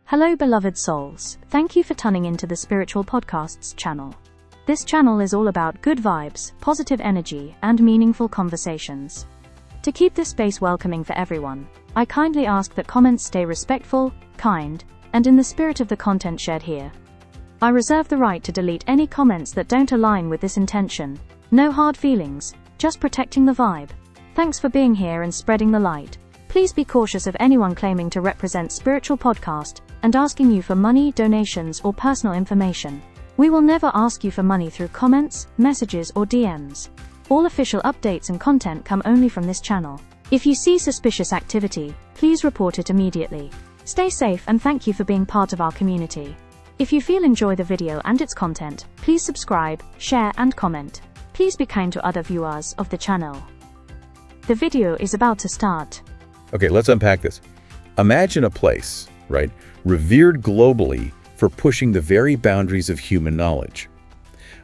Hello beloved souls, thank you for tuning into the Spiritual Podcasts channel. This channel is all about good vibes, positive energy, and meaningful conversations. To keep this space welcoming for everyone, I kindly ask that comments stay respectful, kind, and in the spirit of the content shared here. I reserve the right to delete any comments that don't align with this intention. No hard feelings, just protecting the vibe. Thanks for being here and spreading the light. Please be cautious of anyone claiming to represent Spiritual Podcast and asking you for money, donations, or personal information. We will never ask you for money through comments, messages, or DMs. All official updates and content come only from this channel. If you see suspicious activity, please report it immediately. Stay safe and thank you for being part of our community. If you enjoy the video and its content, please subscribe, share, and comment. Please be kind to other viewers of the channel. The video is about to start. Okay, let's unpack this. Imagine a place, right, revered globally for pushing the very boundaries of human knowledge.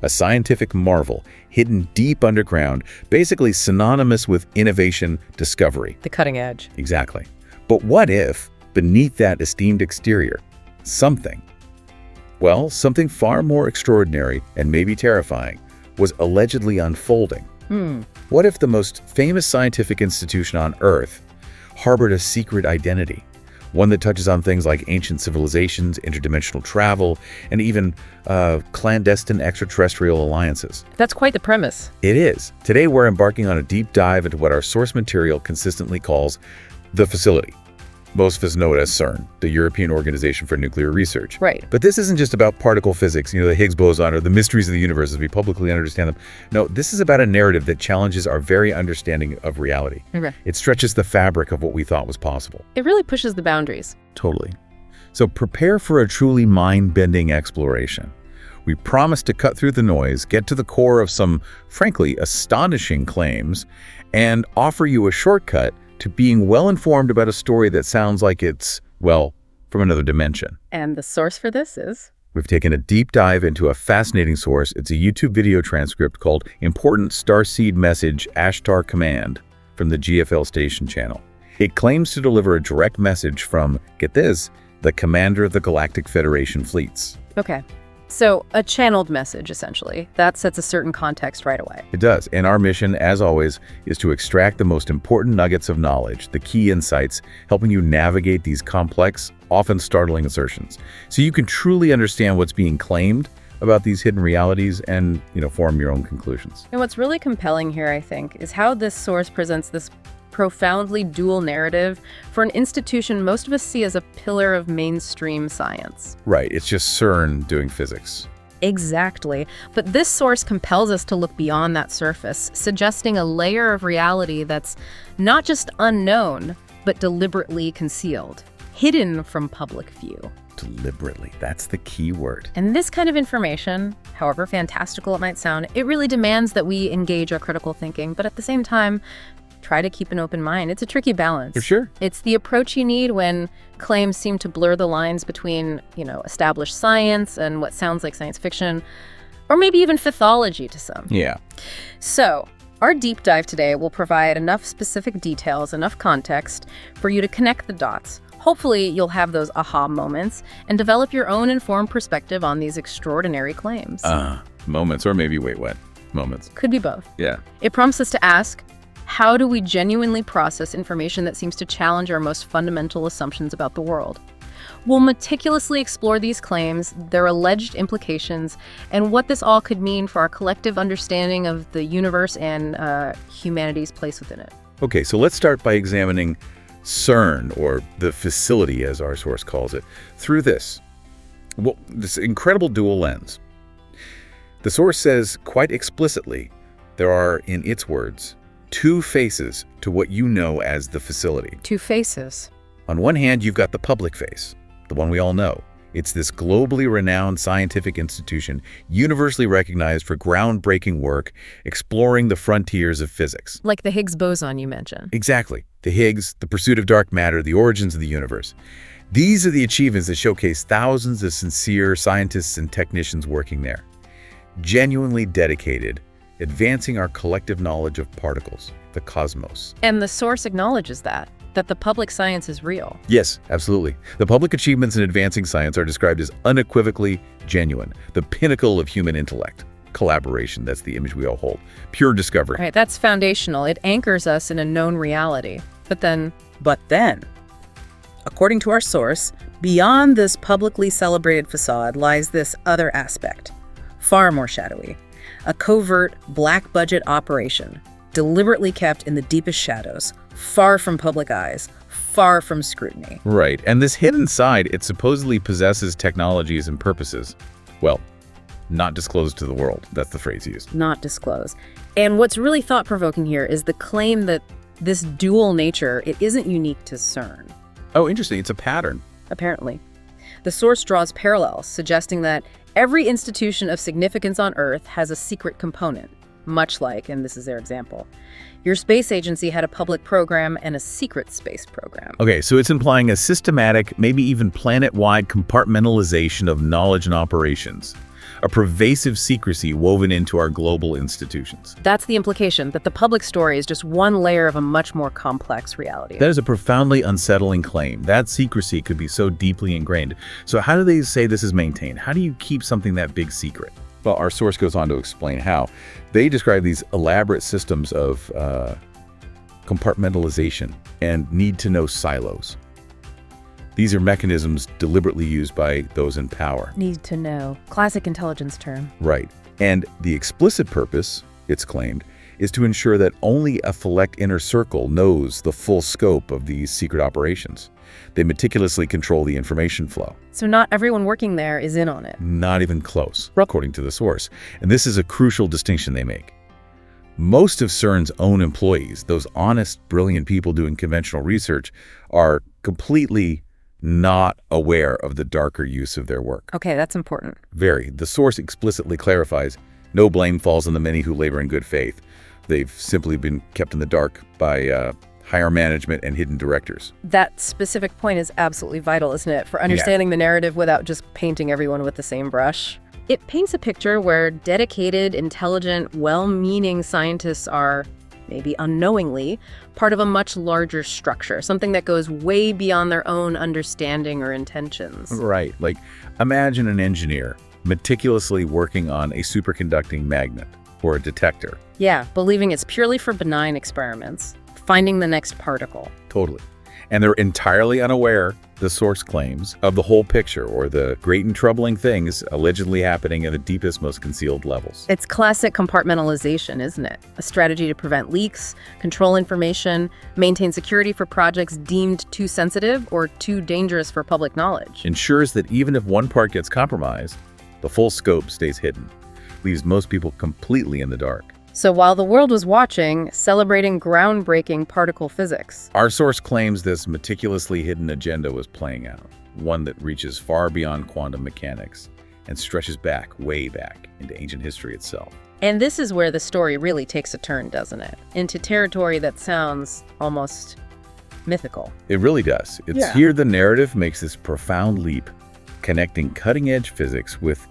A scientific marvel hidden deep underground, basically synonymous with innovation, discovery. The cutting edge. Exactly. But what if, beneath that esteemed exterior, something far more extraordinary and maybe terrifying was allegedly unfolding? What if the most famous scientific institution on Earth harbored a secret identity, one that touches on things like ancient civilizations, interdimensional travel, and even clandestine extraterrestrial alliances? That's quite the premise. It is. Today we're embarking on a deep dive into what our source material consistently calls the facility. Most of us know it as CERN, the European Organization for Nuclear Research. Right. But this isn't just about particle physics, the Higgs boson, or the mysteries of the universe as we publicly understand them. No, this is about a narrative that challenges our very understanding of reality. Okay. It stretches the fabric of what we thought was possible. It really pushes the boundaries. Totally. So prepare for a truly mind-bending exploration. We promise to cut through the noise, get to the core of some, frankly, astonishing claims, and offer you a shortcut to being well-informed about a story that sounds like it's, from another dimension. And the source for this is? We've taken a deep dive into a fascinating source. It's a YouTube video transcript called Important Starseed Message Ashtar Command from the GFL Station channel. It claims to deliver a direct message from, get this, the commander of the Galactic Federation fleets. Okay. So a channeled message, essentially. That sets a certain context right away. It does. And our mission, as always, is to extract the most important nuggets of knowledge, the key insights, helping you navigate these complex, often startling assertions, so you can truly understand what's being claimed about these hidden realities and, form your own conclusions. And what's really compelling here, I think, is how this source presents this profoundly dual narrative for an institution most of us see as a pillar of mainstream science. Right, it's just CERN doing physics. Exactly. But this source compels us to look beyond that surface, suggesting a layer of reality that's not just unknown, but deliberately concealed, hidden from public view. Deliberately, that's the key word. And this kind of information, however fantastical it might sound, it really demands that we engage our critical thinking, but at the same time, try to keep an open mind. It's a tricky balance. For sure. It's the approach you need when claims seem to blur the lines between, established science and what sounds like science fiction, or maybe even mythology to some. Yeah. So, our deep dive today will provide enough specific details, enough context for you to connect the dots. Hopefully, you'll have those aha moments and develop your own informed perspective on these extraordinary claims. Moments, or maybe, what? Moments. Could be both. Yeah. It prompts us to ask, how do we genuinely process information that seems to challenge our most fundamental assumptions about the world? We'll meticulously explore these claims, their alleged implications, and what this all could mean for our collective understanding of the universe and humanity's place within it. Okay, so let's start by examining CERN, or the facility as our source calls it, through this incredible dual lens. The source says quite explicitly there are, in its words, two faces to what you know as the facility. Two faces. On one hand, you've got the public face, the one we all know. It's this globally renowned scientific institution, universally recognized for groundbreaking work, exploring the frontiers of physics. Like the Higgs boson you mentioned. Exactly. The Higgs, the pursuit of dark matter, the origins of the universe. These are the achievements that showcase thousands of sincere scientists and technicians working there, genuinely dedicated, advancing our collective knowledge of particles, the cosmos. And the source acknowledges that. that the public science is real. Yes, absolutely. The public achievements in advancing science are described as unequivocally genuine, the pinnacle of human intellect. Collaboration, that's the image we all hold. Pure discovery. Right, that's foundational. It anchors us in a known reality. But then, according to our source, beyond this publicly celebrated facade lies this other aspect, far more shadowy. A covert, black-budget operation, deliberately kept in the deepest shadows, far from public eyes, far from scrutiny. Right, and this hidden side, it supposedly possesses technologies and purposes. Well, not disclosed to the world. That's the phrase used. Not disclosed. And what's really thought-provoking here is the claim that this dual nature, it isn't unique to CERN. Oh, interesting. It's a pattern. Apparently. The source draws parallels, suggesting that every institution of significance on Earth has a secret component, much like, and this is their example, your space agency had a public program and a secret space program. Okay, so it's implying a systematic, maybe even planet-wide compartmentalization of knowledge and operations, a pervasive secrecy woven into our global institutions. That's the implication, that the public story is just one layer of a much more complex reality. That is a profoundly unsettling claim. That secrecy could be so deeply ingrained. So how do they say this is maintained? How do you keep something that big secret? Well, our source goes on to explain how. They describe these elaborate systems of compartmentalization and need-to-know silos. These are mechanisms deliberately used by those in power. Need to know. Classic intelligence term. Right. And the explicit purpose, it's claimed, is to ensure that only a select inner circle knows the full scope of these secret operations. They meticulously control the information flow. So not everyone working there is in on it. Not even close, according to the source. And this is a crucial distinction they make. Most of CERN's own employees, those honest, brilliant people doing conventional research, are completely not aware of the darker use of their work. Okay, that's important. Very. The source explicitly clarifies, no blame falls on the many who labor in good faith. They've simply been kept in the dark by higher management and hidden directors. That specific point is absolutely vital, isn't it? For understanding the narrative without just painting everyone with the same brush. It paints a picture where dedicated, intelligent, well-meaning scientists are, maybe unknowingly, part of a much larger structure, something that goes way beyond their own understanding or intentions. Right. Like, imagine an engineer meticulously working on a superconducting magnet or a detector. Yeah, believing it's purely for benign experiments, finding the next particle. Totally. And they're entirely unaware, the source claims, of the whole picture or the great and troubling things allegedly happening at the deepest, most concealed levels. It's classic compartmentalization, isn't it? A strategy to prevent leaks, control information, maintain security for projects deemed too sensitive or too dangerous for public knowledge. Ensures that even if one part gets compromised, the full scope stays hidden, leaves most people completely in the dark. So while the world was watching, celebrating groundbreaking particle physics. Our source claims this meticulously hidden agenda was playing out, one that reaches far beyond quantum mechanics and stretches back, way back, into ancient history itself. And this is where the story really takes a turn, doesn't it? Into territory that sounds almost mythical. It really does. It's here the narrative makes this profound leap, connecting cutting-edge physics with,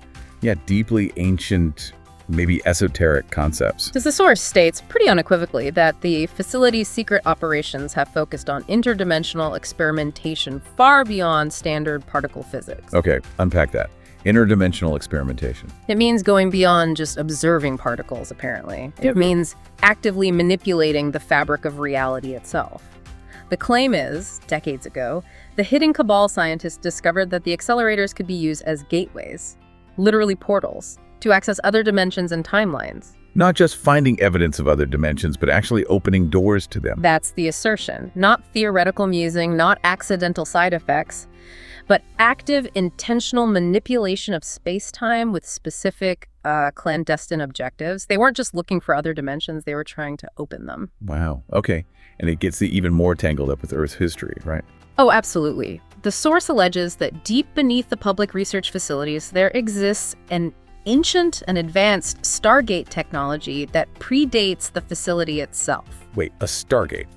deeply ancient, maybe esoteric concepts. Because the source states pretty unequivocally that the facility's secret operations have focused on interdimensional experimentation far beyond standard particle physics. Okay, unpack that. Interdimensional experimentation. It means going beyond just observing particles, apparently. It means actively manipulating the fabric of reality itself. The claim is, decades ago, the hidden Cabal scientists discovered that the accelerators could be used as gateways, literally portals, to access other dimensions and timelines. Not just finding evidence of other dimensions, but actually opening doors to them. That's the assertion. Not theoretical musing, not accidental side effects, but active, intentional manipulation of space-time with specific clandestine objectives. They weren't just looking for other dimensions, they were trying to open them. Wow, okay. And it gets even more tangled up with Earth's history, right? Oh, absolutely. The source alleges that deep beneath the public research facilities, there exists an ancient and advanced Stargate technology that predates the facility itself. Wait, a Stargate?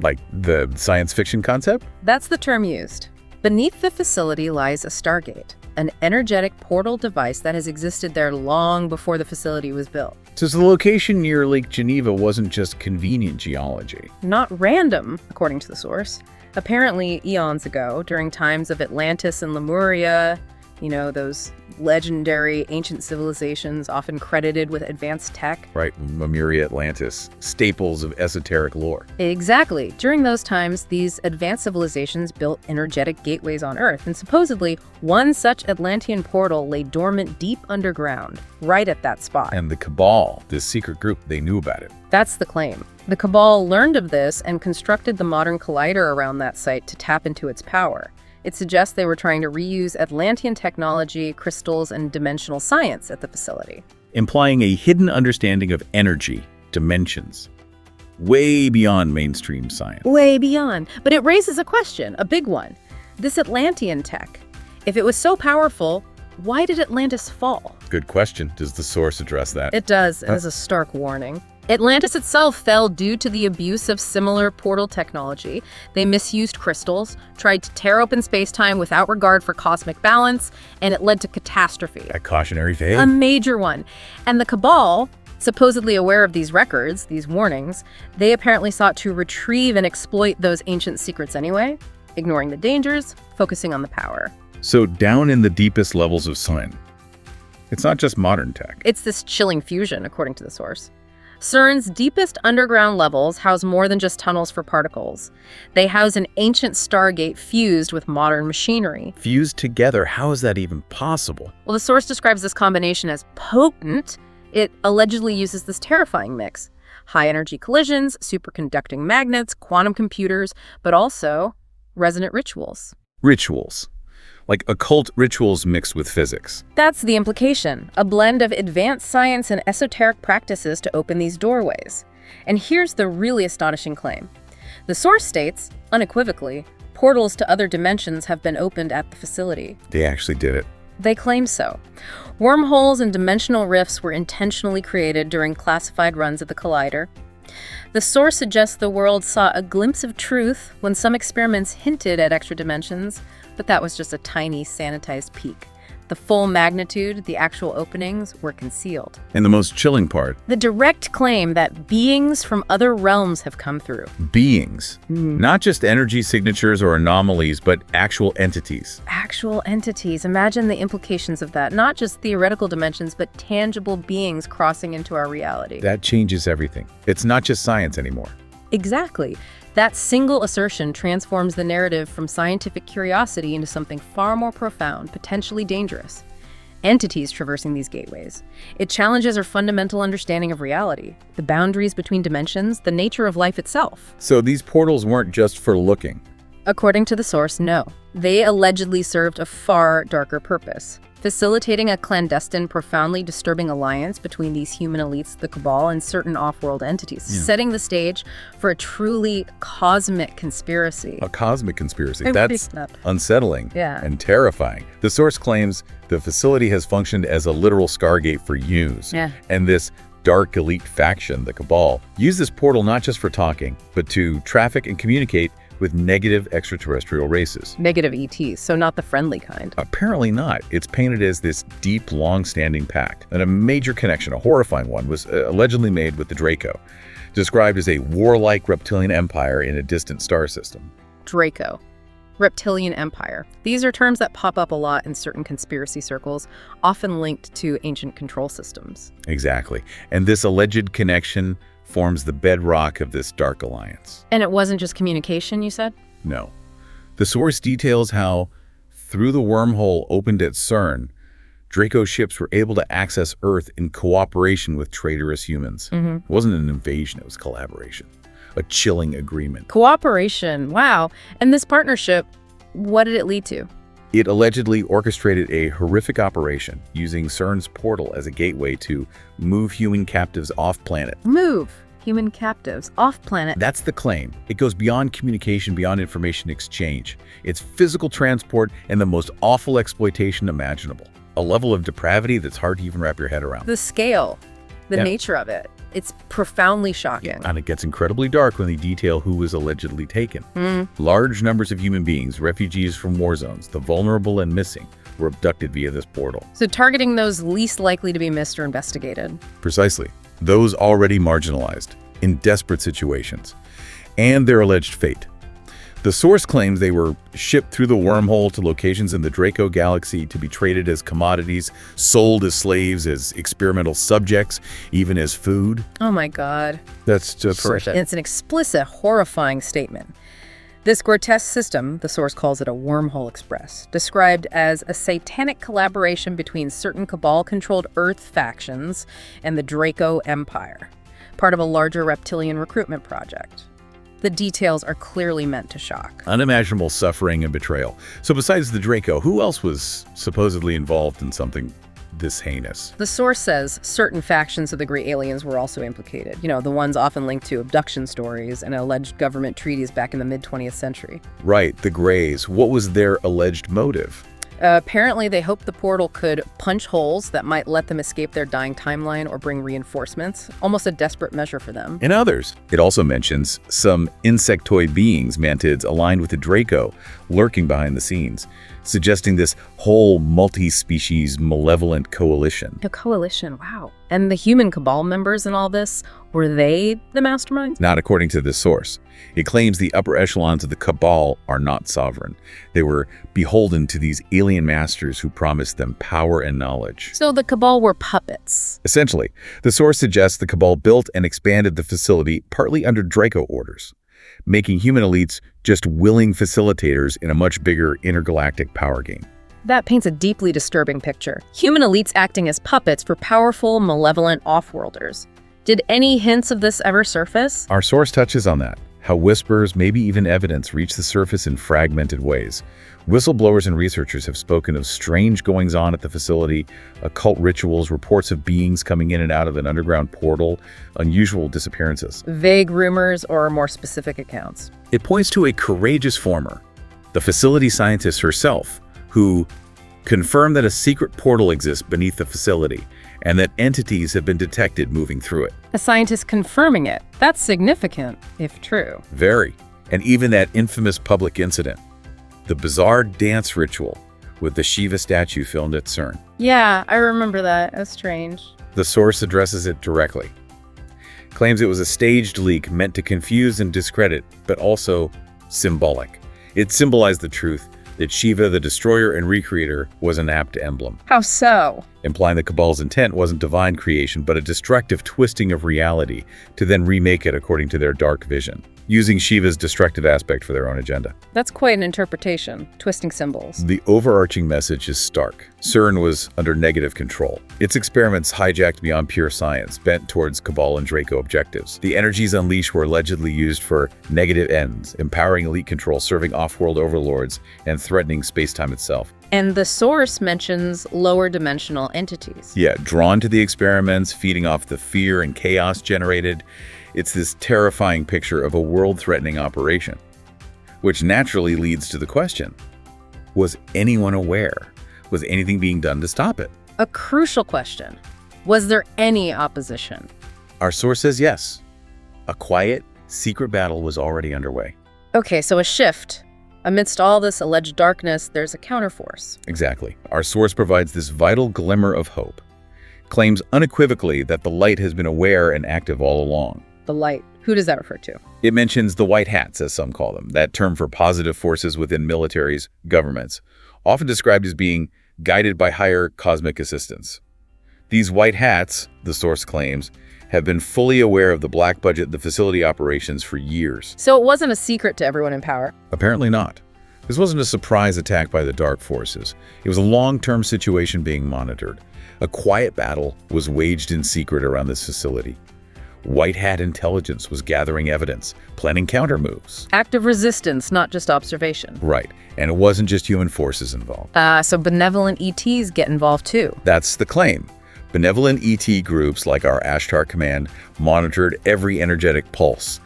Like the science fiction concept? That's the term used. Beneath the facility lies a Stargate, an energetic portal device that has existed there long before the facility was built. So the location near Lake Geneva wasn't just convenient geology. Not random, according to the source. Apparently, eons ago, during times of Atlantis and Lemuria, those legendary ancient civilizations often credited with advanced tech. Right, Lemuria, Atlantis, staples of esoteric lore. Exactly. During those times, these advanced civilizations built energetic gateways on Earth, and supposedly one such Atlantean portal lay dormant deep underground, right at that spot. And the Cabal, this secret group, they knew about it. That's the claim. The Cabal learned of this and constructed the modern collider around that site to tap into its power. It suggests they were trying to reuse Atlantean technology, crystals, and dimensional science at the facility. Implying a hidden understanding of energy, dimensions, way beyond mainstream science. Way beyond. But it raises a question, a big one. This Atlantean tech, if it was so powerful, why did Atlantis fall? Good question. Does the source address that? It does, as a stark warning. Atlantis itself fell due to the abuse of similar portal technology. They misused crystals, tried to tear open space-time without regard for cosmic balance, and it led to catastrophe. A cautionary tale? A major one. And the Cabal, supposedly aware of these records, these warnings, they apparently sought to retrieve and exploit those ancient secrets anyway, ignoring the dangers, focusing on the power. So down in the deepest levels of CERN, it's not just modern tech. It's this chilling fusion, according to the source. CERN's deepest underground levels house more than just tunnels for particles. They house an ancient Stargate fused with modern machinery. Fused together, how is that even possible? Well, the source describes this combination as potent. It allegedly uses this terrifying mix. High-energy collisions, superconducting magnets, quantum computers, but also resonant rituals. Rituals. Like occult rituals mixed with physics. That's the implication, a blend of advanced science and esoteric practices to open these doorways. And here's the really astonishing claim. The source states, unequivocally, portals to other dimensions have been opened at the facility. They actually did it. They claim so. Wormholes and dimensional rifts were intentionally created during classified runs of the collider. The source suggests the world saw a glimpse of truth when some experiments hinted at extra dimensions, but that was just a tiny, sanitized peek. The full magnitude, the actual openings, were concealed. And the most chilling part, The direct claim that beings from other realms have come through. beings. Not just energy signatures or anomalies, but actual entities. Actual entities. Imagine the implications of that. Not just theoretical dimensions, but tangible beings crossing into our reality. That changes everything. It's not just science anymore. Exactly. That single assertion transforms the narrative from scientific curiosity into something far more profound, potentially dangerous. Entities traversing these gateways. It challenges our fundamental understanding of reality, the boundaries between dimensions, the nature of life itself. So these portals weren't just for looking. According to the source, no. They allegedly served a far darker purpose, facilitating a clandestine, profoundly disturbing alliance between these human elites, the Cabal, and certain off-world entities, setting the stage for a truly cosmic conspiracy. A cosmic conspiracy. I That's picked that. unsettling and terrifying. The source claims the facility has functioned as a literal Stargate for years. And this dark elite faction, the Cabal, used this portal not just for talking, but to traffic and communicate with negative extraterrestrial races. Negative ETs, so not the friendly kind. Apparently not. It's painted as this deep, long-standing pact. And a major connection, a horrifying one, was allegedly made with the Draco, described as a warlike reptilian empire in a distant star system. Draco. Reptilian empire. These are terms that pop up a lot in certain conspiracy circles, often linked to ancient control systems. Exactly. And this alleged connection forms the bedrock of this dark alliance. And it wasn't just communication, you said? No. The source details how, through the wormhole opened at CERN, Draco ships were able to access Earth in cooperation with traitorous humans. It wasn't an invasion, it was collaboration. A chilling agreement. Cooperation, wow. And this partnership, what did it lead to? It allegedly orchestrated a horrific operation using CERN's portal as a gateway to move human captives off-planet. Move human captives off-planet. That's the claim. It goes beyond communication, beyond information exchange. It's physical transport and the most awful exploitation imaginable. A level of depravity that's hard to even wrap your head around. The scale, the nature of it. It's profoundly shocking. And it gets incredibly dark when they detail who was allegedly taken. Large numbers of human beings, refugees from war zones, the vulnerable and missing, were abducted via this portal. So targeting those least likely to be missed or investigated. Precisely. Those already marginalized, in desperate situations, and their alleged fate. The source claims they were shipped through the wormhole to locations in the Draco galaxy to be traded as commodities, sold as slaves, as experimental subjects, even as food. Oh my God. That's just horrific. It's an explicit, horrifying statement. This grotesque system, the source calls it a wormhole express, described as a satanic collaboration between certain Cabal-controlled Earth factions and the Draco Empire, part of a larger reptilian recruitment project. The details are clearly meant to shock. Unimaginable suffering and betrayal. So besides the Draco, who else was supposedly involved in something this heinous? The source says certain factions of the Grey Aliens were also implicated. You know, the ones often linked to abduction stories and alleged government treaties back in the mid-20th century. Right, the Greys. What was their alleged motive? Apparently, they hoped the portal could punch holes that might let them escape their dying timeline or bring reinforcements, almost a desperate measure for them. And others. It also mentions some insectoid beings, mantids, aligned with the Draco, lurking behind the scenes, suggesting this whole multi-species malevolent coalition. A coalition, wow. And the human Cabal members in all this, were they the masterminds? Not according to this source. It claims the upper echelons of the Cabal are not sovereign. They were beholden to these alien masters who promised them power and knowledge. So the Cabal were puppets. Essentially, the source suggests the Cabal built and expanded the facility partly under Draco orders, making human elites just willing facilitators in a much bigger intergalactic power game. That paints a deeply disturbing picture. Human elites acting as puppets for powerful, malevolent off-worlders. Did any hints of this ever surface? Our source touches on that, how whispers, maybe even evidence, reach the surface in fragmented ways. Whistleblowers and researchers have spoken of strange goings-on at the facility, occult rituals, reports of beings coming in and out of an underground portal, unusual disappearances. Vague rumors or more specific accounts? It points to a courageous former, the facility scientist herself, who confirmed that a secret portal exists beneath the facility and that entities have been detected moving through it. A scientist confirming it. That's significant, if true. Very. And even that infamous public incident, the bizarre dance ritual with the Shiva statue filmed at CERN. Yeah, I remember that. That's strange. The source addresses it directly. Claims it was a staged leak meant to confuse and discredit, but also symbolic. It symbolized the truth that Shiva, the destroyer and recreator, was an apt emblem. How so? Implying the Cabal's intent wasn't divine creation, but a destructive twisting of reality to then remake it according to their dark vision, using Shiva's destructive aspect for their own agenda. That's quite an interpretation, twisting symbols. The overarching message is stark. CERN was under negative control. Its experiments hijacked beyond pure science, bent towards Cabal and Draco objectives. The energies unleashed were allegedly used for negative ends, empowering elite control, serving off-world overlords, and threatening space-time itself. And the source mentions lower dimensional entities. Yeah, drawn to the experiments, feeding off the fear and chaos generated. It's this terrifying picture of a world-threatening operation, which naturally leads to the question, was anyone aware? Was anything being done to stop it? A crucial question. Was there any opposition? Our source says yes. A quiet, secret battle was already underway. Okay, so a shift. Amidst all this alleged darkness, there's a counterforce. Exactly. Our source provides this vital glimmer of hope. Claims unequivocally that the light has been aware and active all along. The light. Who does that refer to? It mentions the white hats, as some call them, that term for positive forces within militaries, governments, often described as being guided by higher cosmic assistance. These white hats, the source claims, have been fully aware of the black budget and the facility operations for years. So it wasn't a secret to everyone in power? Apparently not. This wasn't a surprise attack by the dark forces. It was a long-term situation being monitored. A quiet battle was waged in secret around this facility. White hat intelligence was gathering evidence, planning counter moves. Active resistance, not just observation. Right. And it wasn't just human forces involved. So benevolent ETs get involved too. That's the claim. Benevolent ET groups like our Ashtar command monitored every energetic pulse.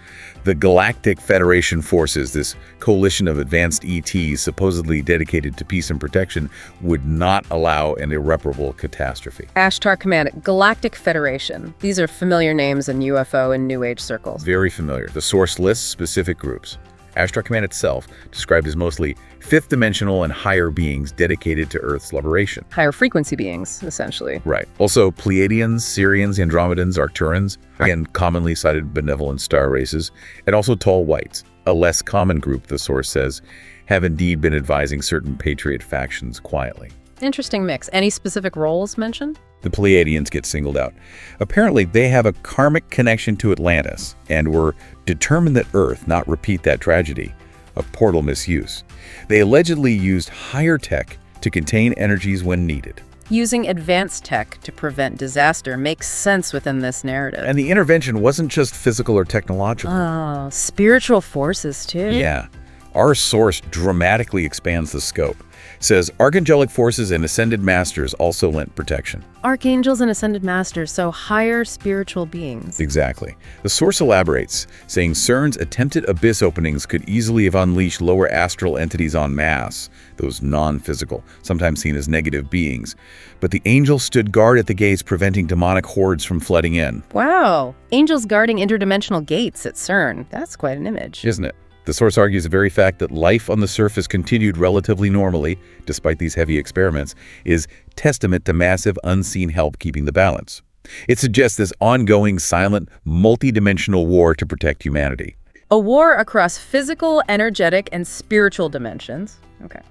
The Galactic Federation forces, this coalition of advanced ETs supposedly dedicated to peace and protection, would not allow an irreparable catastrophe. Ashtar Command, Galactic Federation. These are familiar names in UFO and New Age circles. Very familiar. The source lists specific groups. Ashtar Command itself described as mostly fifth-dimensional and higher beings dedicated to Earth's liberation. Higher frequency beings, essentially. Right. Also, Pleiadians, Sirians, Andromedans, Arcturans, again, commonly cited benevolent star races, and also tall whites, a less common group, the source says, have indeed been advising certain Patriot factions quietly. Interesting mix. Any specific roles mentioned? The Pleiadians get singled out. Apparently, they have a karmic connection to Atlantis and were determined that Earth not repeat that tragedy of portal misuse. They allegedly used higher tech to contain energies when needed. Using advanced tech to prevent disaster makes sense within this narrative. And the intervention wasn't just physical or technological. Oh, spiritual forces too. Yeah. Our source dramatically expands the scope. Says archangelic forces and ascended masters also lent protection. Archangels and ascended masters, so higher spiritual beings. Exactly. The source elaborates, saying CERN's attempted abyss openings could easily have unleashed lower astral entities en masse, those non-physical, sometimes seen as negative beings. But the angels stood guard at the gates, preventing demonic hordes from flooding in. Wow. Angels guarding interdimensional gates at CERN. That's quite an image. Isn't it? The source argues the very fact that life on the surface continued relatively normally, despite these heavy experiments, is testament to massive unseen help keeping the balance. It suggests this ongoing, silent, multi-dimensional war to protect humanity. A war across physical, energetic, and spiritual dimensions. Okay.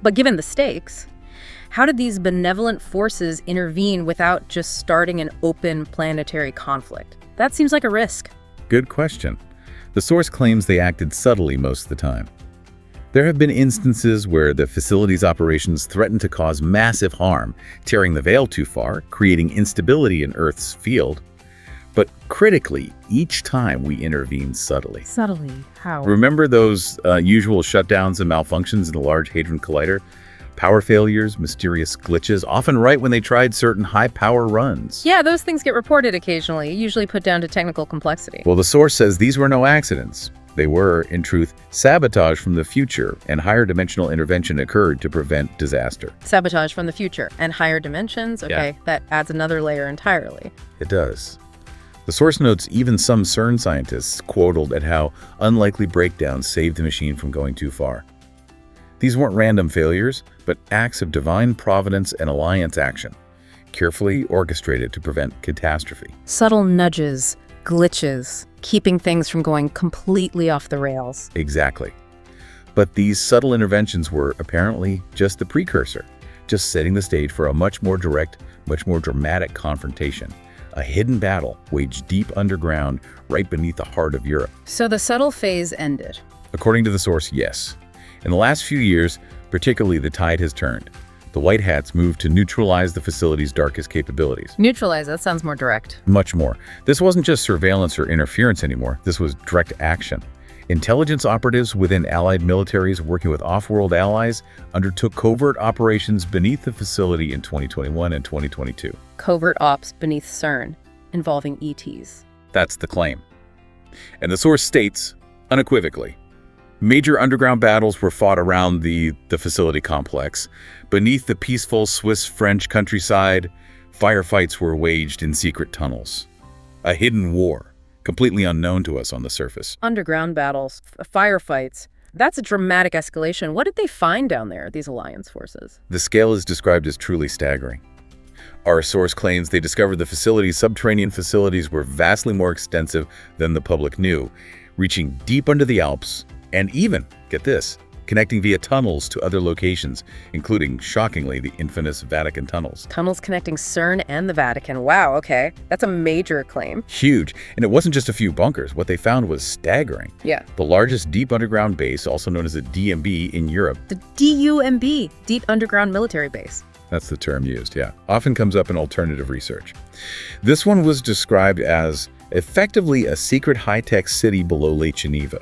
But given the stakes, how did these benevolent forces intervene without just starting an open planetary conflict? That seems like a risk. Good question. The source claims they acted subtly most of the time. There have been instances where the facility's operations threatened to cause massive harm, tearing the veil too far, creating instability in Earth's field. But critically, each time we intervened subtly. Subtly? How? Remember those usual shutdowns and malfunctions in the Large Hadron Collider? Power failures, mysterious glitches, often right when they tried certain high-power runs. Yeah, those things get reported occasionally, usually put down to technical complexity. Well, the source says these were no accidents. They were, in truth, sabotage from the future, and higher dimensional intervention occurred to prevent disaster. Sabotage from the future and higher dimensions? Okay, Yeah. That adds another layer entirely. It does. The source notes even some CERN scientists quoted at how unlikely breakdowns saved the machine from going too far. These weren't random failures, but acts of divine providence and alliance action, carefully orchestrated to prevent catastrophe. Subtle nudges, glitches, keeping things from going completely off the rails. Exactly. But these subtle interventions were apparently just the precursor, just setting the stage for a much more direct, much more dramatic confrontation. A hidden battle waged deep underground, right beneath the heart of Europe. So the subtle phase ended. According to the source, yes. In the last few years, particularly, the tide has turned. The White Hats moved to neutralize the facility's darkest capabilities. Neutralize, that sounds more direct. Much more. This wasn't just surveillance or interference anymore. This was direct action. Intelligence operatives within allied militaries working with off-world allies undertook covert operations beneath the facility in 2021 and 2022. Covert ops beneath CERN, involving ETs. That's the claim. And the source states, unequivocally, major underground battles were fought around the facility complex. Beneath the peaceful Swiss-French countryside, firefights were waged in secret tunnels. A hidden war, completely unknown to us on the surface. Underground battles, firefights. That's a dramatic escalation. What did they find down there, these alliance forces? The scale is described as truly staggering. Our source claims they discovered the facility's subterranean facilities were vastly more extensive than the public knew, reaching deep under the Alps, and even, get this, connecting via tunnels to other locations, including, shockingly, the infamous Vatican tunnels. Tunnels connecting CERN and the Vatican. Wow, okay. That's a major claim. Huge. And it wasn't just a few bunkers. What they found was staggering. Yeah. The largest deep underground base, also known as a DMB in Europe. The DUMB, Deep Underground Military Base. That's the term used, yeah. Often comes up in alternative research. This one was described as effectively a secret high-tech city below Lake Geneva.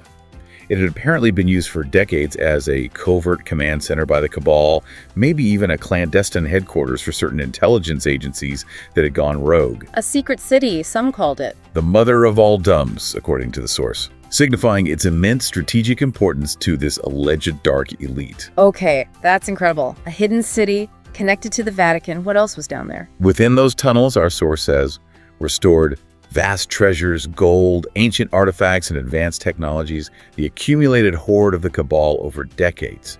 It had apparently been used for decades as a covert command center by the Cabal, maybe even a clandestine headquarters for certain intelligence agencies that had gone rogue. A secret city, some called it. The mother of all dumbs, according to the source, signifying its immense strategic importance to this alleged dark elite. Okay, that's incredible. A hidden city connected to the Vatican. What else was down there? Within those tunnels, our source says, were stored vast treasures, gold, ancient artifacts, and advanced technologies, the accumulated hoard of the Cabal over decades.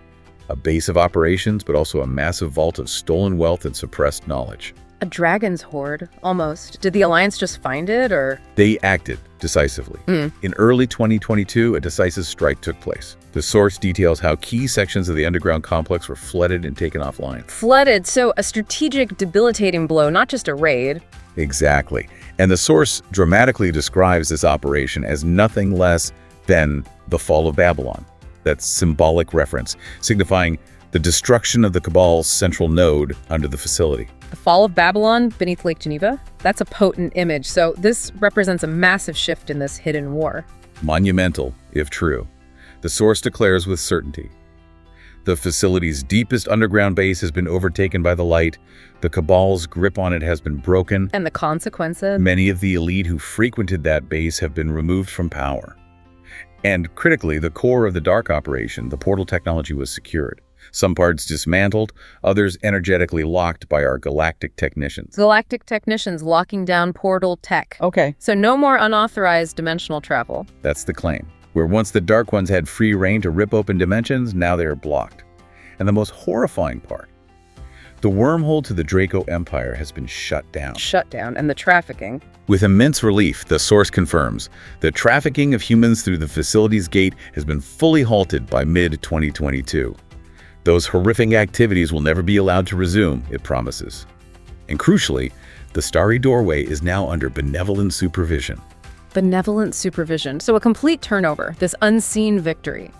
A base of operations, but also a massive vault of stolen wealth and suppressed knowledge. A dragon's hoard, almost. Did the Alliance just find it, or? They acted decisively. In early 2022, a decisive strike took place. The source details how key sections of the underground complex were flooded and taken offline. Flooded, so a strategic, debilitating blow, not just a raid. Exactly. And the source dramatically describes this operation as nothing less than the fall of Babylon. That's symbolic reference, signifying the destruction of the Cabal's central node under the facility. The fall of Babylon beneath Lake Geneva? That's a potent image, so this represents a massive shift in this hidden war. Monumental, if true. The source declares with certainty. The facility's deepest underground base has been overtaken by the light. The Cabal's grip on it has been broken. And the consequences? Many of the elite who frequented that base have been removed from power. And critically, the core of the dark operation, the portal technology, was secured. Some parts dismantled, others energetically locked by our galactic technicians. Galactic technicians locking down portal tech. Okay. So no more unauthorized dimensional travel. That's the claim. Where once the Dark Ones had free reign to rip open dimensions, now they are blocked. And the most horrifying part, the wormhole to the Draco Empire has been shut down. Shut down, and the trafficking. With immense relief, the source confirms the trafficking of humans through the facility's gate has been fully halted by mid-2022. Those horrific activities will never be allowed to resume, it promises. And crucially, the starry doorway is now under benevolent supervision. Benevolent supervision. So a complete turnover, this unseen victory.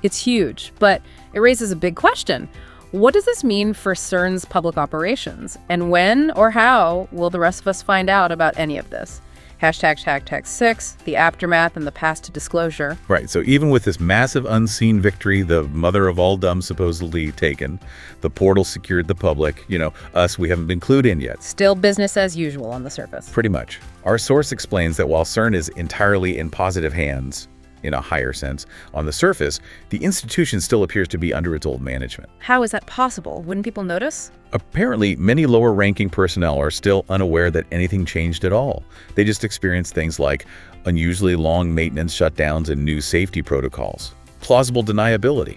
It's huge, but it raises a big question. What does this mean for CERN's public operations? And when or how will the rest of us find out about any of this? #6, the aftermath and the path to disclosure. Right, so even with this massive unseen victory, the mother of all dumb supposedly taken, the portal secured the public, us, we haven't been clued in yet. Still business as usual on the surface. Pretty much. Our source explains that while CERN is entirely in positive hands, in a higher sense, on the surface, the institution still appears to be under its old management. How is that possible? Wouldn't people notice? Apparently, many lower-ranking personnel are still unaware that anything changed at all. They just experience things like unusually long maintenance shutdowns and new safety protocols. Plausible deniability.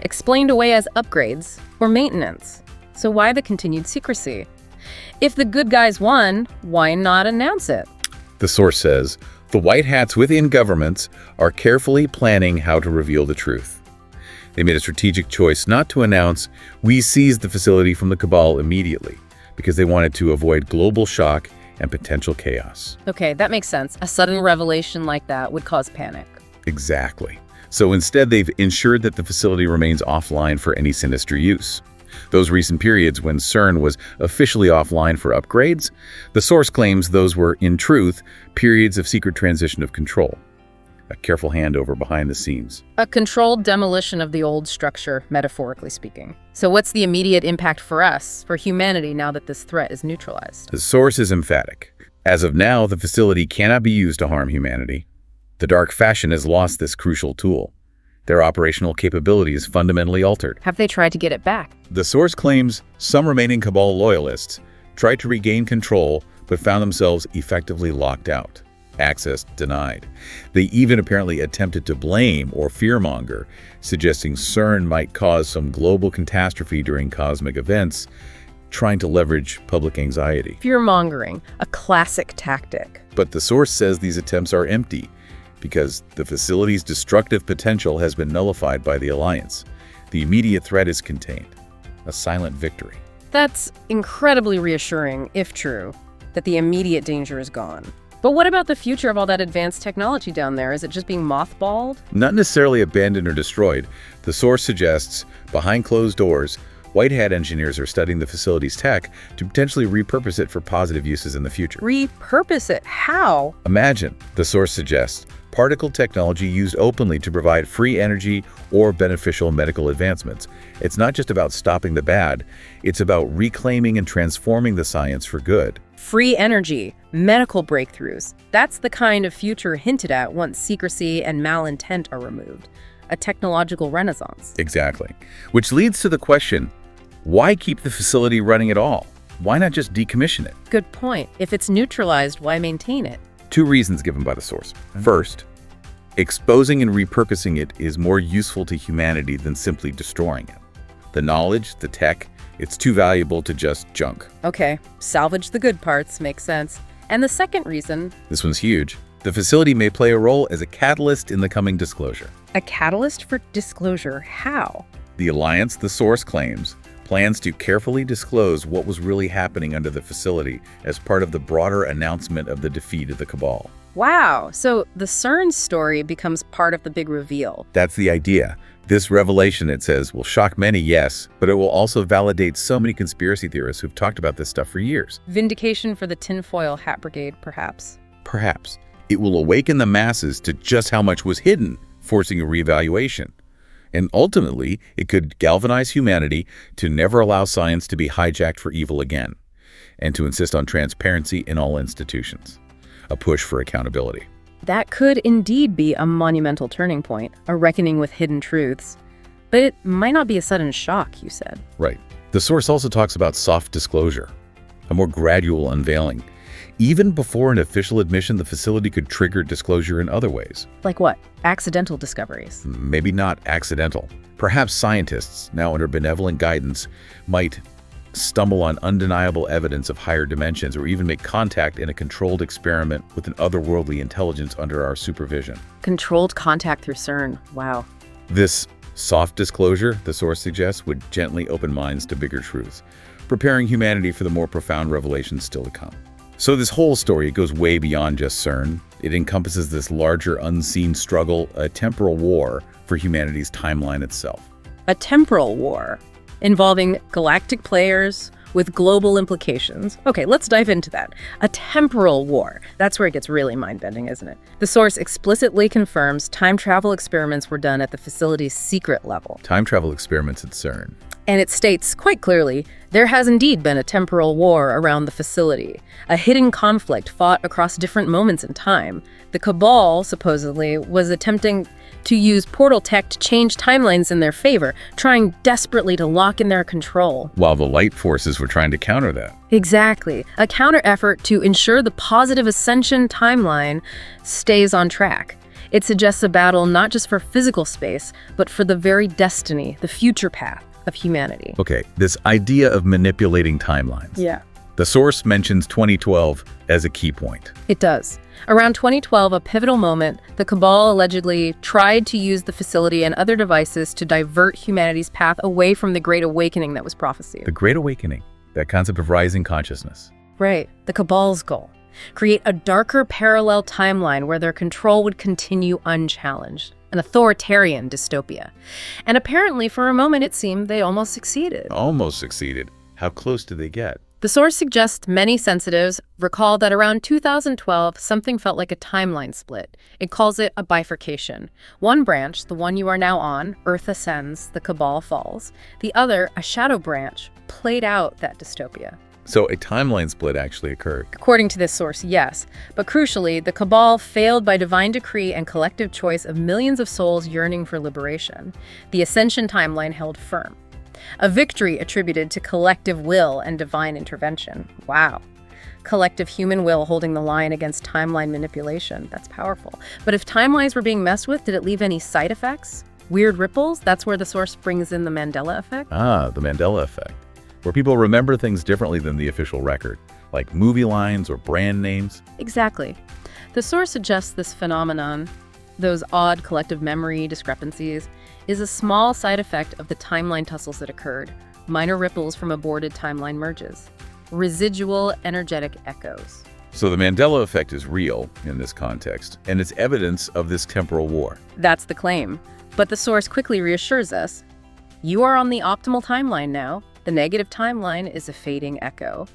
Explained away as upgrades or maintenance. So why the continued secrecy? If the good guys won, why not announce it? The source says, the white hats within governments are carefully planning how to reveal the truth. They made a strategic choice not to announce, we seized the facility from the Cabal immediately, because they wanted to avoid global shock and potential chaos. Okay, that makes sense. A sudden revelation like that would cause panic. Exactly. So instead, they've ensured that the facility remains offline for any sinister use. Those recent periods when CERN was officially offline for upgrades, the source claims those were, in truth, periods of secret transition of control. A careful handover behind the scenes. A controlled demolition of the old structure, metaphorically speaking. So what's the immediate impact for us, for humanity, now that this threat is neutralized? The source is emphatic. As of now, the facility cannot be used to harm humanity. The Dark Faction has lost this crucial tool. Their operational capability is fundamentally altered. Have they tried to get it back? The source claims some remaining Cabal loyalists tried to regain control but found themselves effectively locked out. Access denied. They even apparently attempted to blame or fearmonger, suggesting CERN might cause some global catastrophe during cosmic events, trying to leverage public anxiety. Fear-mongering, a classic tactic. But the source says these attempts are empty, because the facility's destructive potential has been nullified by the Alliance. The immediate threat is contained. A silent victory. That's incredibly reassuring, if true, that the immediate danger is gone. But what about the future of all that advanced technology down there? Is it just being mothballed? Not necessarily abandoned or destroyed. The source suggests, behind closed doors, White Hat engineers are studying the facility's tech to potentially repurpose it for positive uses in the future. Repurpose it? How? Imagine, the source suggests, particle technology used openly to provide free energy or beneficial medical advancements. It's not just about stopping the bad, it's about reclaiming and transforming the science for good. Free energy, medical breakthroughs. That's the kind of future hinted at once secrecy and malintent are removed. A technological renaissance. Exactly. Which leads to the question, why keep the facility running at all? Why not just decommission it? Good point. If it's neutralized, why maintain it? 2 reasons given by the source. First, exposing and repurposing it is more useful to humanity than simply destroying it. The knowledge, the tech, it's too valuable to just junk. Okay, salvage the good parts, makes sense. And the second reason... This one's huge. The facility may play a role as a catalyst in the coming disclosure. A catalyst for disclosure? How? The alliance, the source claims, plans to carefully disclose what was really happening under the facility as part of the broader announcement of the defeat of the Cabal. Wow, so the CERN story becomes part of the big reveal. That's the idea. This revelation, it says, will shock many, yes, but it will also validate so many conspiracy theorists who've talked about this stuff for years. Vindication for the tinfoil hat brigade, perhaps. Perhaps. It will awaken the masses to just how much was hidden, forcing a reevaluation. And ultimately, it could galvanize humanity to never allow science to be hijacked for evil again, and to insist on transparency in all institutions. A push for accountability. That could indeed be a monumental turning point, a reckoning with hidden truths. But it might not be a sudden shock, you said. Right. The source also talks about soft disclosure, a more gradual unveiling. Even before an official admission, the facility could trigger disclosure in other ways. Like what? Accidental discoveries? Maybe not accidental. Perhaps scientists, now under benevolent guidance, might stumble on undeniable evidence of higher dimensions or even make contact in a controlled experiment with an otherworldly intelligence under our supervision. Controlled contact through CERN. Wow. This soft disclosure, the source suggests, would gently open minds to bigger truths, preparing humanity for the more profound revelations still to come. So this whole story goes way beyond just CERN. It encompasses this larger unseen struggle, a temporal war for humanity's timeline itself. A temporal war involving galactic players with global implications. Okay, let's dive into that. A temporal war. That's where it gets really mind-bending, isn't it? The source explicitly confirms time travel experiments were done at the facility's secret level. Time travel experiments at CERN. And it states quite clearly, there has indeed been a temporal war around the facility, a hidden conflict fought across different moments in time. The Cabal, supposedly, was attempting to use portal tech to change timelines in their favor, trying desperately to lock in their control. While the light forces were trying to counter that. Exactly. A counter-effort to ensure the positive ascension timeline stays on track. It suggests a battle not just for physical space, but for the very destiny, the future path of humanity. Okay, this idea of manipulating timelines. Yeah. The source mentions 2012 as a key point. It does. Around 2012, a pivotal moment, the Cabal allegedly tried to use the facility and other devices to divert humanity's path away from the Great Awakening that was prophesied. The Great Awakening, that concept of rising consciousness. Right. The Cabal's goal. Create a darker parallel timeline where their control would continue unchallenged. An authoritarian dystopia. And apparently, for a moment, it seemed they almost succeeded. Almost succeeded. How close did they get? The source suggests many sensitives recall that around 2012, something felt like a timeline split. It calls it a bifurcation. One branch, the one you are now on, Earth ascends, the Cabal falls. The other, a shadow branch, played out that dystopia. So a timeline split actually occurred. According to this source, yes. But crucially, the Cabal failed by divine decree and collective choice of millions of souls yearning for liberation. The ascension timeline held firm. A victory attributed to collective will and divine intervention. Wow. Collective human will holding the line against timeline manipulation. That's powerful. But if timelines were being messed with, did it leave any side effects? Weird ripples? That's where the source brings in the Mandela effect? Ah, the Mandela effect. Where people remember things differently than the official record, like movie lines or brand names. Exactly. The source suggests this phenomenon, those odd collective memory discrepancies, is a small side effect of the timeline tussles that occurred, minor ripples from aborted timeline merges, residual energetic echoes. So the Mandela effect is real in this context, and it's evidence of this temporal war. That's the claim. But the source quickly reassures us, You are on the optimal timeline now. The negative timeline is a fading echo.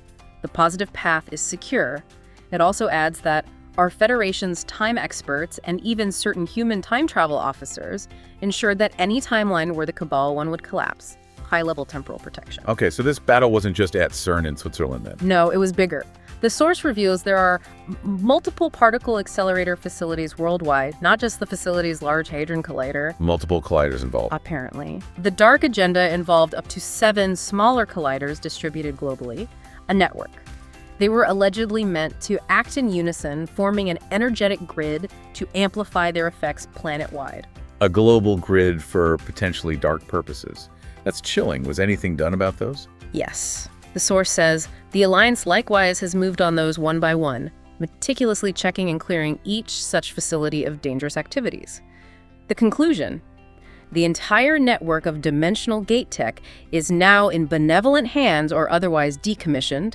The positive path is secure. It also adds that our Federation's time experts and even certain human time travel officers ensured that any timeline where the Cabal one would collapse. High-level temporal protection. Okay, so this battle wasn't just at CERN in Switzerland then. No, it was bigger. The source reveals there are multiple particle accelerator facilities worldwide, not just the facility's Large Hadron Collider. Multiple colliders involved. Apparently. The dark agenda involved up to 7 smaller colliders distributed globally, a network. They were allegedly meant to act in unison, forming an energetic grid to amplify their effects planet-wide. A global grid for potentially dark purposes. That's chilling. Was anything done about those? Yes. The source says, the Alliance likewise has moved on those one by one, meticulously checking and clearing each such facility of dangerous activities. The conclusion: the entire network of dimensional gate tech is now in benevolent hands or otherwise decommissioned,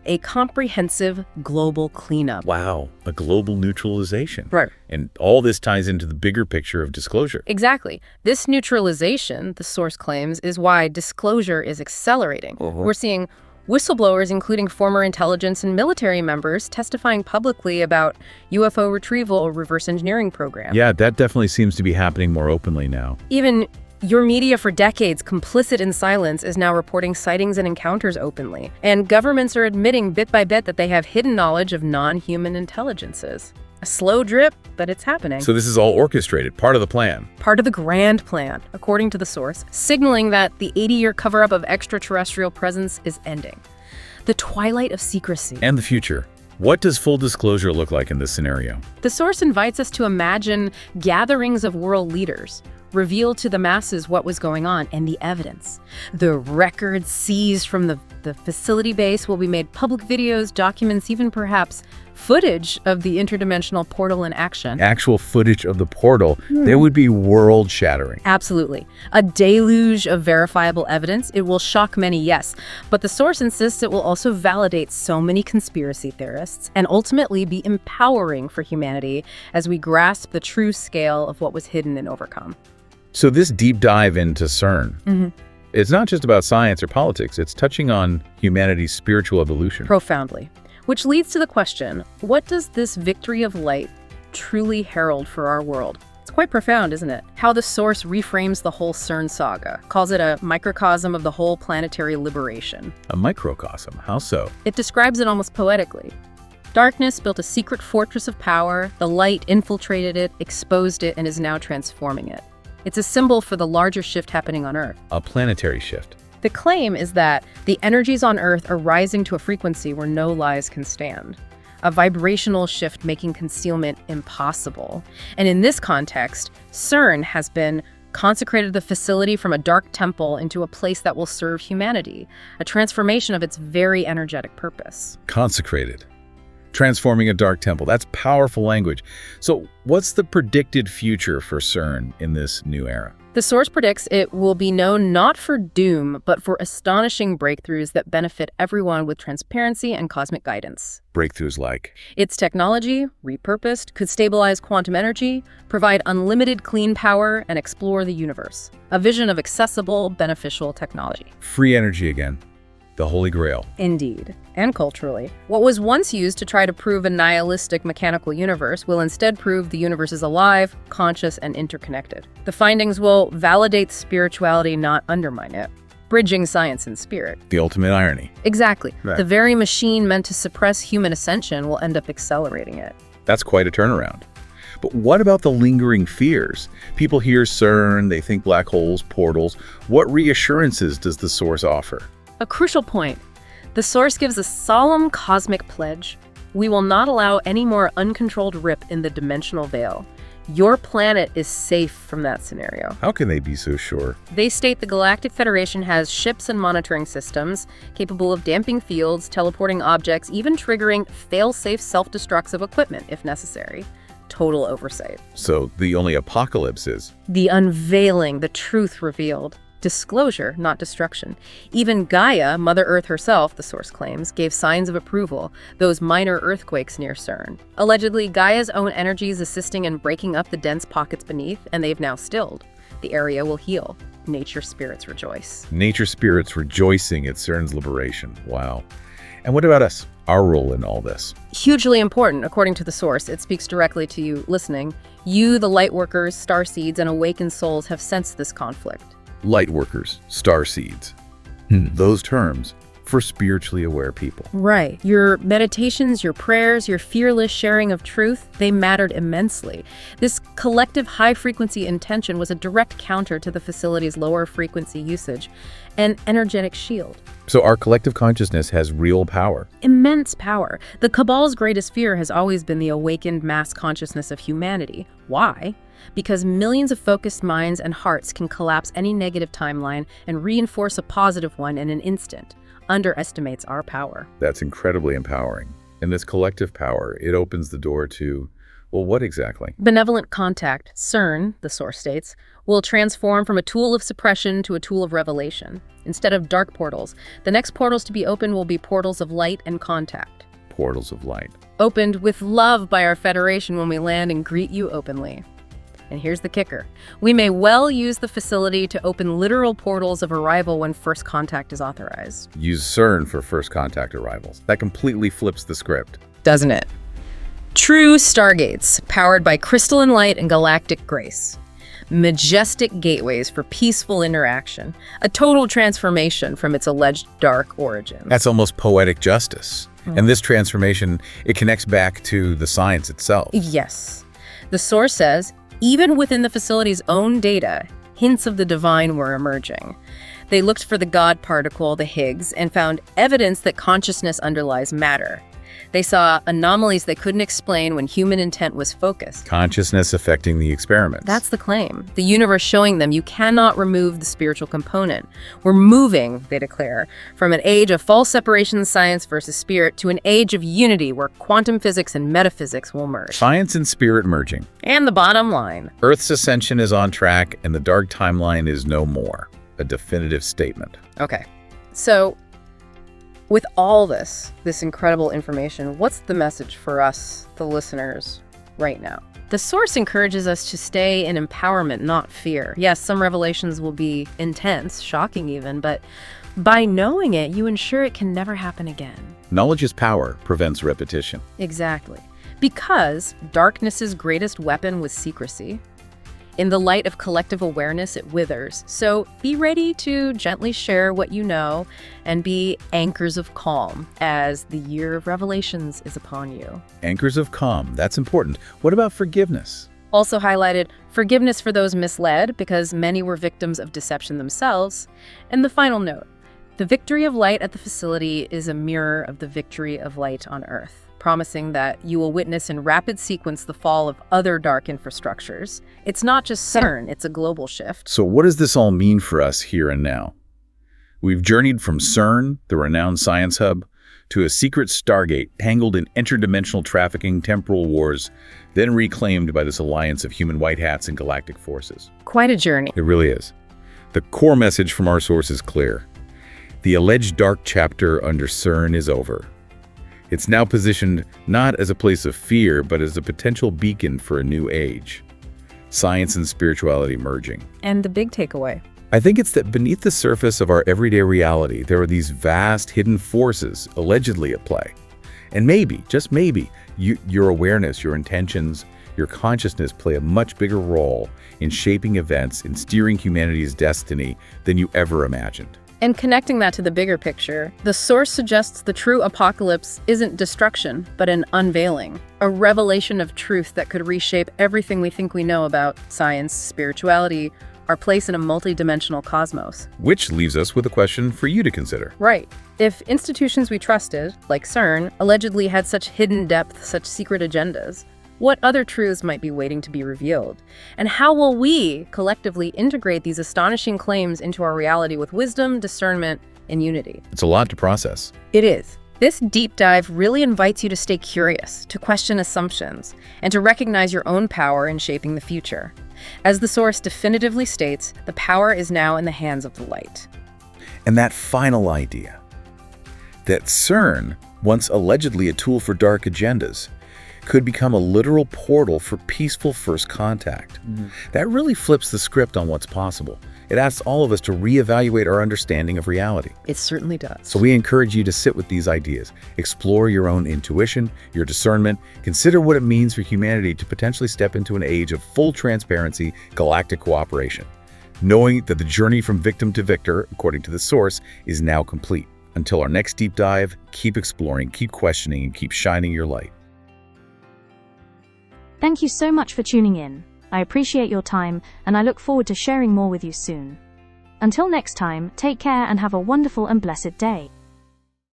a comprehensive global cleanup. Wow, a global neutralization. Right. And all this ties into the bigger picture of disclosure. Exactly. This neutralization, the source claims, is why disclosure is accelerating. We're seeing whistleblowers, including former intelligence and military members, testifying publicly about UFO retrieval or reverse engineering programs. Yeah, that definitely seems to be happening more openly now. Even your media for decades, complicit in silence, is now reporting sightings and encounters openly. And governments are admitting bit by bit that they have hidden knowledge of non-human intelligences. A slow drip, but it's happening. So this is all orchestrated, part of the plan. Part of the grand plan, according to the source, signaling that the 80-year cover-up of extraterrestrial presence is ending. The twilight of secrecy. And the future. What does full disclosure look like in this scenario? The source invites us to imagine gatherings of world leaders, reveal to the masses what was going on and the evidence. The records seized from the facility base will be made public, videos, documents, even perhaps footage of the interdimensional portal in action. Actual footage of the portal, there would be world-shattering. Absolutely. A deluge of verifiable evidence. It will shock many, yes, but the source insists it will also validate so many conspiracy theorists and ultimately be empowering for humanity as we grasp the true scale of what was hidden and overcome. So this deep dive into CERN, it's not just about science or politics, it's touching on humanity's spiritual evolution. Profoundly. Which leads to the question, what does this victory of light truly herald for our world? It's quite profound, isn't it? How the source reframes the whole CERN saga, calls it a microcosm of the whole planetary liberation. A microcosm, how so? It describes it almost poetically. Darkness built a secret fortress of power, the light infiltrated it, exposed it, and is now transforming it. It's a symbol for the larger shift happening on Earth. A planetary shift. The claim is that the energies on Earth are rising to a frequency where no lies can stand. A vibrational shift making concealment impossible. And in this context, CERN has been consecrated the facility from a dark temple into a place that will serve humanity, a transformation of its very energetic purpose. Consecrated. Transforming a dark temple. That's powerful language. So what's the predicted future for CERN in this new era? The source predicts it will be known not for doom, but for astonishing breakthroughs that benefit everyone with transparency and cosmic guidance. Breakthroughs like? Its technology, repurposed, could stabilize quantum energy, provide unlimited clean power, and explore the universe. A vision of accessible, beneficial technology. Free energy again. The Holy Grail. Indeed. And culturally. What was once used to try to prove a nihilistic mechanical universe will instead prove the universe is alive, conscious, and interconnected. The findings will validate spirituality, not undermine it. Bridging science and spirit. The ultimate irony. Exactly. Right. The very machine meant to suppress human ascension will end up accelerating it. That's quite a turnaround. But what about the lingering fears? People hear CERN, they think black holes, portals. What reassurances does the source offer? A crucial point. The source gives a solemn cosmic pledge. We will not allow any more uncontrolled rip in the dimensional veil. Your planet is safe from that scenario. How can they be so sure? They state the Galactic Federation has ships and monitoring systems capable of damping fields, teleporting objects, even triggering fail-safe self-destructive equipment if necessary. Total oversight. So the only apocalypse is? The unveiling, the truth revealed. Disclosure, not destruction. Even Gaia, Mother Earth herself, the source claims, gave signs of approval, those minor earthquakes near CERN. Allegedly, Gaia's own energies assisting in breaking up the dense pockets beneath, and they've now stilled. The area will heal. nature spirits rejoice. Nature spirits rejoicing at CERN's liberation. Wow. And what about us? Our role in all this? Hugely important, according to the source. It speaks directly to you listening. You, the light workers, starseeds, and awakened souls have sensed this conflict. Light workers, starseeds. Those terms for spiritually aware people. Right. Your meditations, your prayers, your fearless sharing of truth, they mattered immensely. This collective high-frequency intention was a direct counter to the facility's lower frequency usage, an energetic shield. So our collective consciousness has real power. Immense power. The Cabal's greatest fear has always been the awakened mass consciousness of humanity. Why? Because millions of focused minds and hearts can collapse any negative timeline and reinforce a positive one in an instant. Underestimates our power. That's incredibly empowering. And this collective power, it opens the door to, well, what exactly? Benevolent contact, CERN, the source states, will transform from a tool of suppression to a tool of revelation. Instead of dark portals, the next portals to be opened will be portals of light and contact. Portals of light. Opened with love by our Federation when we land and greet you openly. And here's the kicker. We may well use the facility to open literal portals of arrival when first contact is authorized. Use CERN for first contact arrivals. That completely flips the script. Doesn't it? True stargates, powered by crystalline light and galactic grace. Majestic gateways for peaceful interaction. A total transformation from its alleged dark origins. That's almost poetic justice. And this transformation, it connects back to the science itself. Yes. The source says, even within the facility's own data, hints of the divine were emerging. They looked for the God particle, the Higgs, and found evidence that consciousness underlies matter. They saw anomalies they couldn't explain when human intent was focused. Consciousness affecting the experiments. That's the claim. The universe showing them you cannot remove the spiritual component. We're moving, they declare, from an age of false separation science versus spirit to an age of unity where quantum physics and metaphysics will merge. Science and spirit merging. And the bottom line. Earth's ascension is on track and the dark timeline is no more. A definitive statement. Okay, so with all this incredible information, what's the message for us, the listeners, right now? The source encourages us to stay in empowerment, not fear. Yes, some revelations will be intense, shocking even, but by knowing it, you ensure it can never happen again. Knowledge is power, prevents repetition. Exactly. Because darkness's greatest weapon was secrecy. In the light of collective awareness, it withers. So be ready to gently share what you know and be anchors of calm as the year of revelations is upon you. Anchors of calm, that's important. What about forgiveness? Also highlighted forgiveness for those misled because many were victims of deception themselves. And the final note, the victory of light at the facility is a mirror of the victory of light on Earth, promising that you will witness in rapid sequence the fall of other dark infrastructures. It's not just CERN, it's a global shift. So what does this all mean for us here and now? We've journeyed from CERN, the renowned science hub, to a secret Stargate tangled in interdimensional trafficking, temporal wars, then reclaimed by this alliance of human white hats and galactic forces. Quite a journey. It really is. The core message from our source is clear. The alleged dark chapter under CERN is over. It's now positioned not as a place of fear, but as a potential beacon for a new age. Science and spirituality merging. And the big takeaway? I think it's that beneath the surface of our everyday reality, there are these vast hidden forces allegedly at play. And maybe, just maybe, your awareness, your intentions, your consciousness play a much bigger role in shaping events, in steering humanity's destiny than you ever imagined. And connecting that to the bigger picture, the source suggests the true apocalypse isn't destruction, but an unveiling, a revelation of truth that could reshape everything we think we know about science, spirituality, our place in a multidimensional cosmos. Which leaves us with a question for you to consider. Right. If institutions we trusted, like CERN, allegedly had such hidden depth, such secret agendas, what other truths might be waiting to be revealed? And how will we collectively integrate these astonishing claims into our reality with wisdom, discernment, and unity? It's a lot to process. It is. This deep dive really invites you to stay curious, to question assumptions, and to recognize your own power in shaping the future. As the source definitively states, the power is now in the hands of the light. And that final idea, that CERN, once allegedly a tool for dark agendas, could become a literal portal for peaceful first contact. That really flips the script on what's possible. It asks all of us to reevaluate our understanding of reality. It certainly does. So we encourage you to sit with these ideas, explore your own intuition, your discernment, consider what it means for humanity to potentially step into an age of full transparency, galactic cooperation, knowing that the journey from victim to victor, according to the source, is now complete. Until our next deep dive, keep exploring, keep questioning, and keep shining your light. Thank you so much for tuning in. I appreciate your time, and I look forward to sharing more with you soon. Until next time, take care and have a wonderful and blessed day.